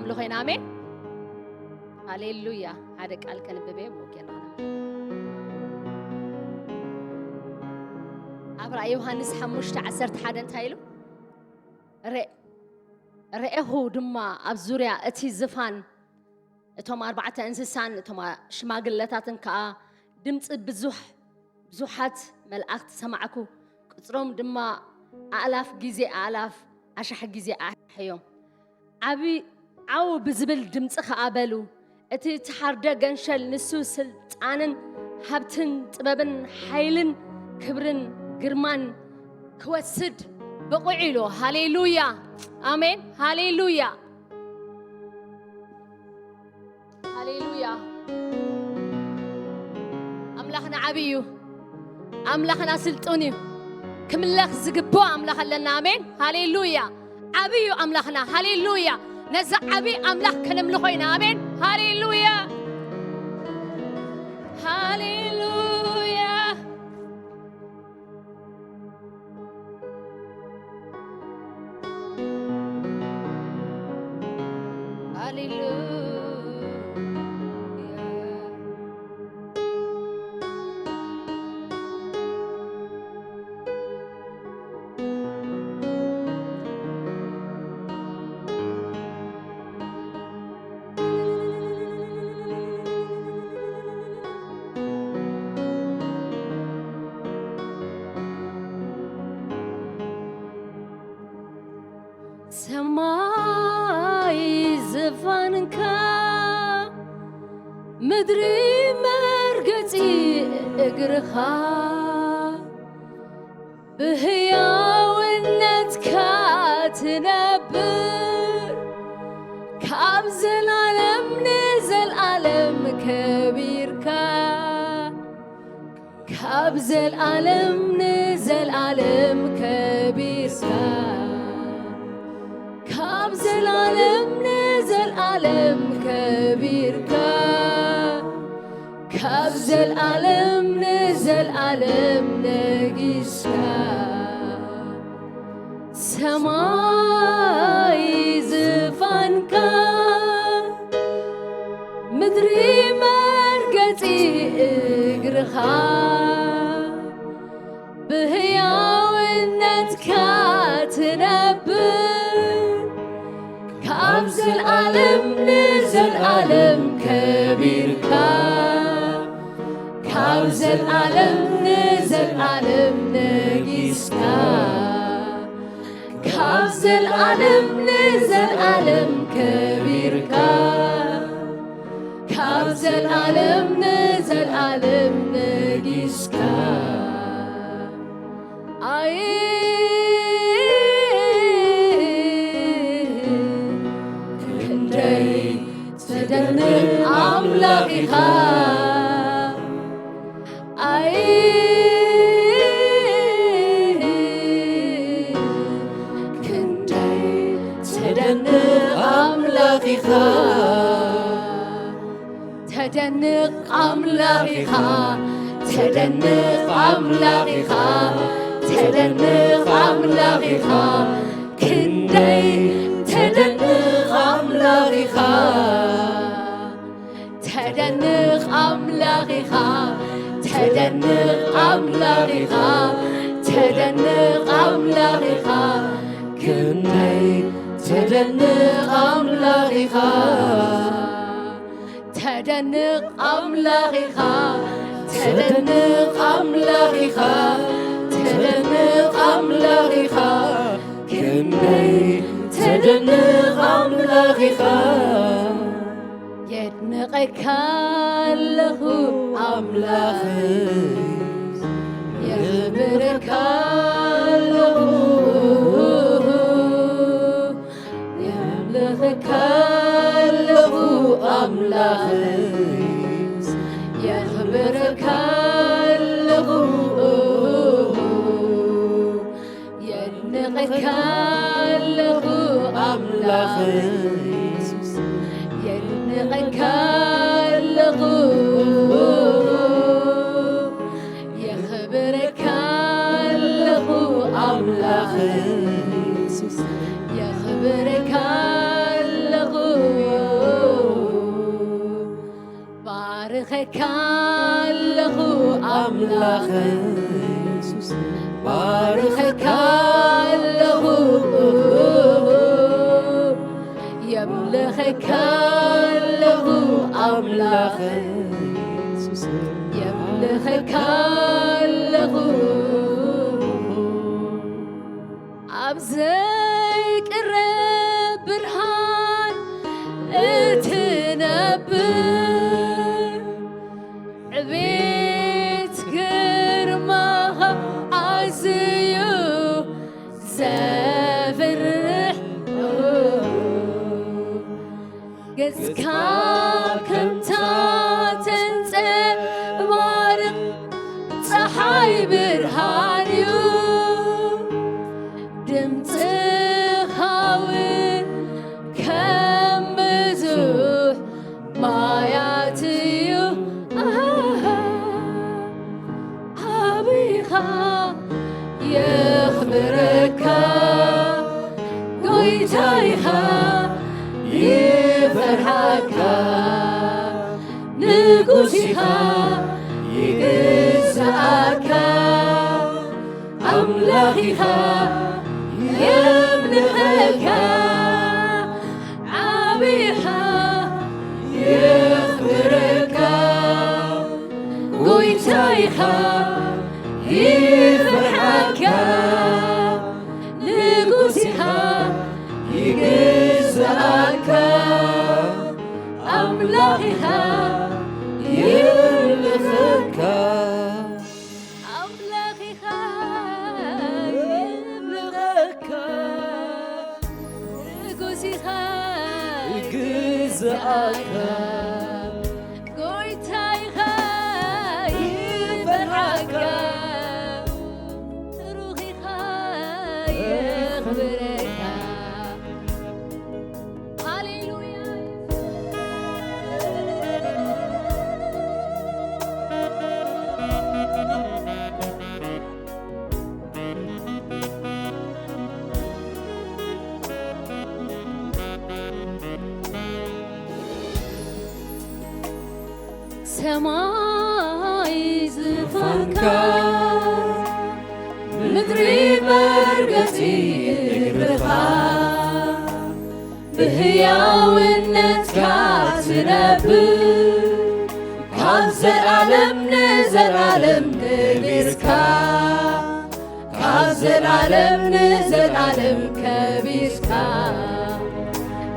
كنملخين آمين هاليلويا هذا قال كنببه وكنا أبرأ يوحنس حمشت عسرت حدا تايلو رأيه دما أبزوريا أتي زفان توما 4 إنسان توما شماغلتاتن كا دمت بزوحات ملأخت سمعكو قصرهم دما آلاف جزء آلاف عشح جزء أحيوم عبي عو بزبل دمت خابلو أتي تحردا جنشل نسو سلطانن هبتن تبابن حيلن كبرن جرمان كوسد بقعيلو هاليلويا آمين هاليلويا هاليلويا أملاخنا عبيو أملاخنا سلطوني كملاخ زقبو أملاخ لنا آمين هاليلويا عبيو أملاخنا هاليلويا نزع عبي أملاخ كنملخوين آمين هاليلويا هاليلويا هاليلويا سماي زفانكا مدري مرقتي اقرخا بهياونتك تنبر كابز العالم نزل عالم كبيركا كابز العالم نزل عالم كبيركا كابز العالم نزل عالم كبيركا كابز العالم نزل عالم نجيسكا سماي زفانكا مدري مرقتي اقرخا بهياونتك تنبر كابز العالم نزل عالم كبيركا كابز العالم نزل عالم نجيسكا كابز العالم نزل عالم كبيركا كابز العالم نزل عالم نجيسكا تدنك أملاكها كنتي تدنك أملاكها تدنك أملاكها تدنك أملاكها تدنك أملاكها كنتي تدنك أملاكها تدنق أملاكها تدنق أملاكها تدنق أملاكها كنتي تدنق أملاكها تدنق أملاكها تدنق أملاكها تدنق أملاكها كنتي تدنق أملاكها يدنقك له أملاخي يخبرك له يملخك له أملاخي يخبرك له يدنقك له أملاخي يدنقك له يخبرك له أملاخي يخبرك له ባርኸካ ኣለኹ ኣምላኽ ኢየሱስ ባርኸካ ኣለኹ የምልኸካ ኣለኹ ኣምላኽ ኢየሱስ የምልኸካ ኣለኹ ኣብ ዘይቅረብ ብርሃን እትነብር ዕቤት ግርማኻ ኣዝዩ ዘፍርሕ ገጽካ ከምታ ተንጸባርቕ ፀሓይ ብርሃን እዩ ድምፅኻ እውን ከም ብዙሕ ማያት እዩ ዓብይኻ የኽብረካ ጐይታይኻ ይፍርሓካ ንጉሲኻ ይግዛእካ ኣምላኺኻ የምልኸካ ዓብይኻ የኽብረካ ጐይታይኻ ይፍርሓካ ንጉሲኻ ይግዛእካ ኣምላኺኻ የምልኸካ ኣምላኺኻ የምልኸካ ንጉሲኻ ይግዛእካ ጐይታይኻ ይፍርሓካ ሩኺኻ የኽብረካ ሃሌሉያ ሰማይ ዝፋንካ ምድሪ መርገጺ እግርኻ ብህያውነትካ ትነብር ካብ ዘለዓለም ንዘለዓለም ከቢርካ ካብ ዘለዓለም ንዘለዓለም ከቢርካ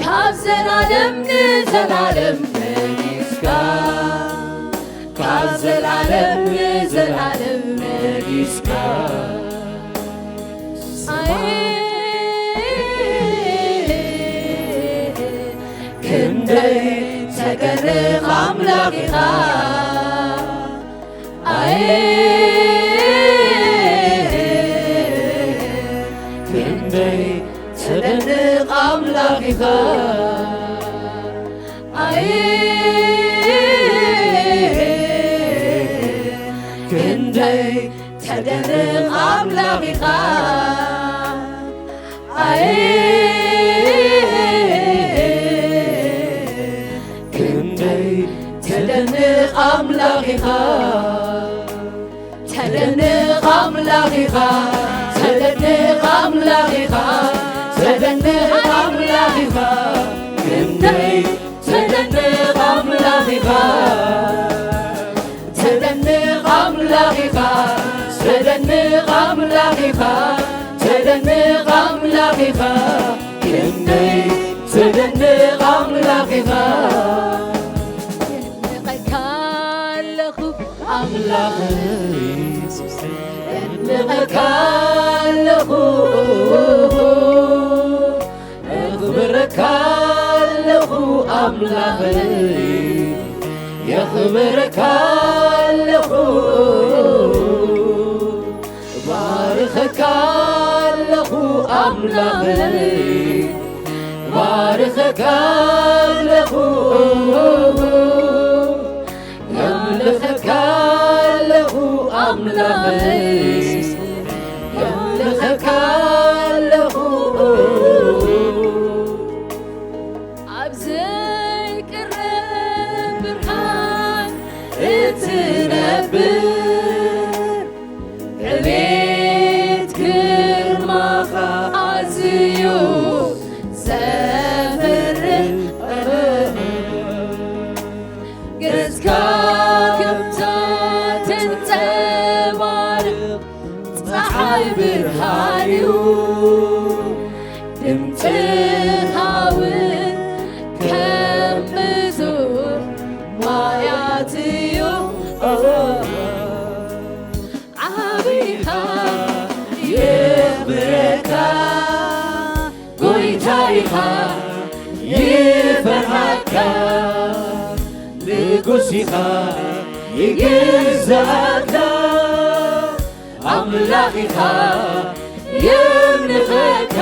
ካብ ዘለዓለም ንዘለዓለም ከቢርካ ካብ ዘለዓለም ንዘለዓለም ነጊስካ ክንደይ ተገርቕ ኣምላኺኻ ክንደይ ተደንቕ ኣምላኺኻ ክንደይ ተደንቕ ኣምላኺኻ ክንደይ ተደንቕ ኣምላኺኻ ተደንቕ ኣምላኺኻ ተደንቕ ኣምላኺኻ ተደንቕ ኣምላኺኻ ክንደይ ተደንቕ ኣምላኺኻ ተደንቕ ኣምላኺኻ ተደንቕ ኣምላኺኻ ተደንቕ ኣምላኺኻ ክንደይ ተደንቕ ኣምላኺኻ የድንቐካ ኣለኹ ኣምላኽ ኢየሱስ የድንቐካ ኣለኹ የኽብረካ ኣለኹ ኣምላኽ የኽብረካ ኣለኹ ባርኸካ ኣለኹ ኣምላኽ ባርኸካ ኣለኹ የምልኸካ ኣለኹ ኣምላኽ የምልኸካ ኣለኹ ኣብ ዘይቅረብ ብርሃን عبيد كرمك عزيو سافر قرزكا كمتا تنتبارك ፀሓይ ብርሃንዩ ድምፅኻውን ከም ብዙር ማያት እዩ ዓቢኻ ይኽብረካ ጎይታ ኢኻ ይፈርሃካ ንጉስ ኢኻ ይግዛእካ አምላኺኻ የምልኸካ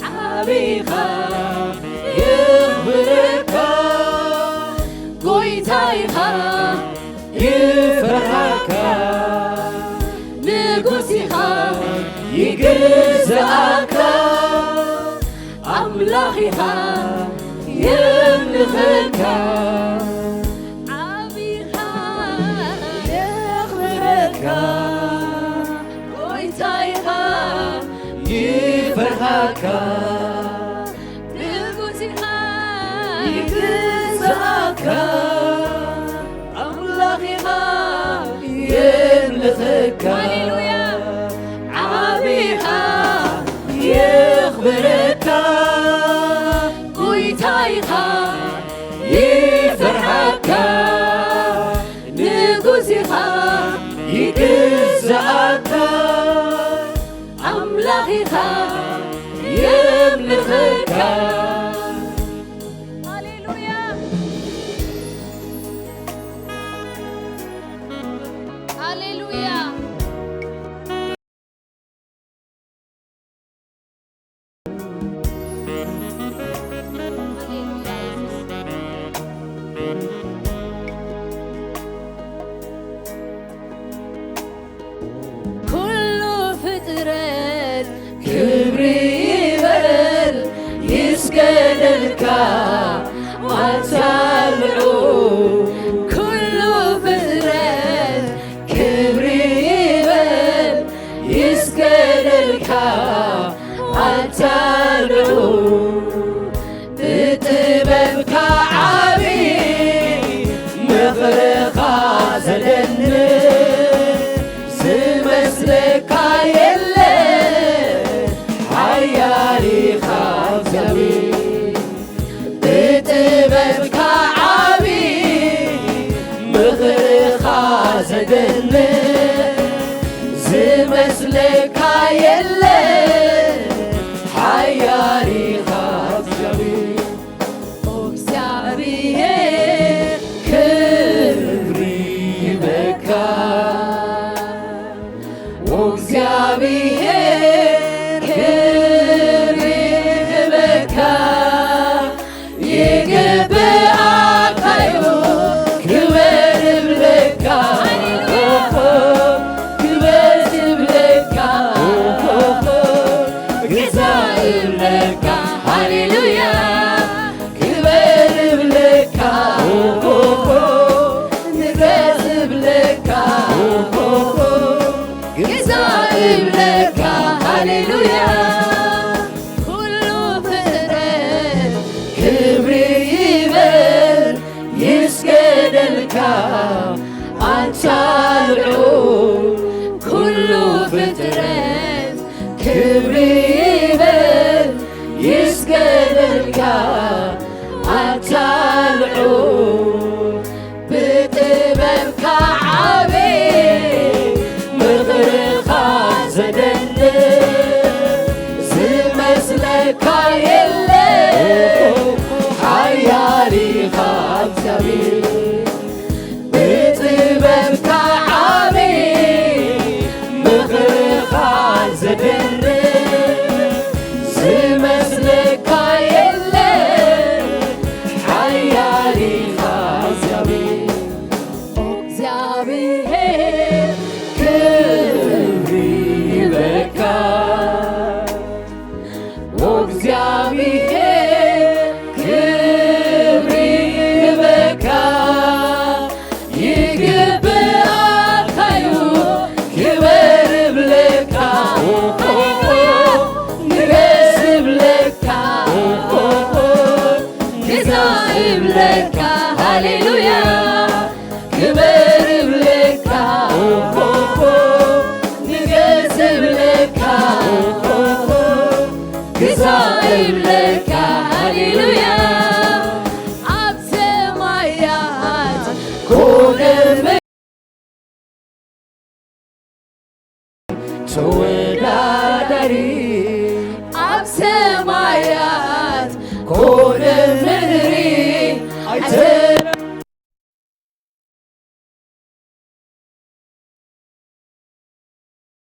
ዓቢኻ ይኽብረካ ጎይታ ኢኻ ይፈርሃካ ንጉስ ኢኻ ይግዛእካ አምላኺኻ የምልኸካ ይፈርሃካ ንጉስ ኢኻ ይግዛእካ አምላኺኻ የምልኸካ ሃሌሉያ ዓቢኻ ይኽብረካ ጎይታ ኢኻ ይፈርሃካ ንጉስ ኢኻ ይግዛእካ አምላኺኻ የምልኸካ ሃሌሉያ ሃሌሉያ ኩሉ ፍጥረት ክብሪ ይበል ይስገደልካ አታልዑ ኩሉ ፍጥረት ክብሪ ይበል ይስገደልካ አታልዑ ብጥበብካ ዓቢ ምኽርኻ ዘደንቕ ዝመስለካ የለ ሓያሊኻ እግዚአብሔር ብጥበብካ ዓቢ ምኽርኻ ዘደንቕ ዝመስለካ የለ ሓያሊኻ እግዚአብሔር እግዚአብሔር ክብሪ ይበካ እግዚአብሔር ክብሪ ይበካ ይግብአካዩ ክበር ይብለካ ክበር ይብለካ ግዛ ይብለካ ሃሌሉያ ክበር ይብለካ ንገስ ይብለካ ግዛ ይብለካ ሃሌሉያ ኩሉ ፍጥረት ክብሪ ይበል ይስገደልካ አታልዑ ኩሉ ፍጥረት ክብሪ ይበል ይስገደልካ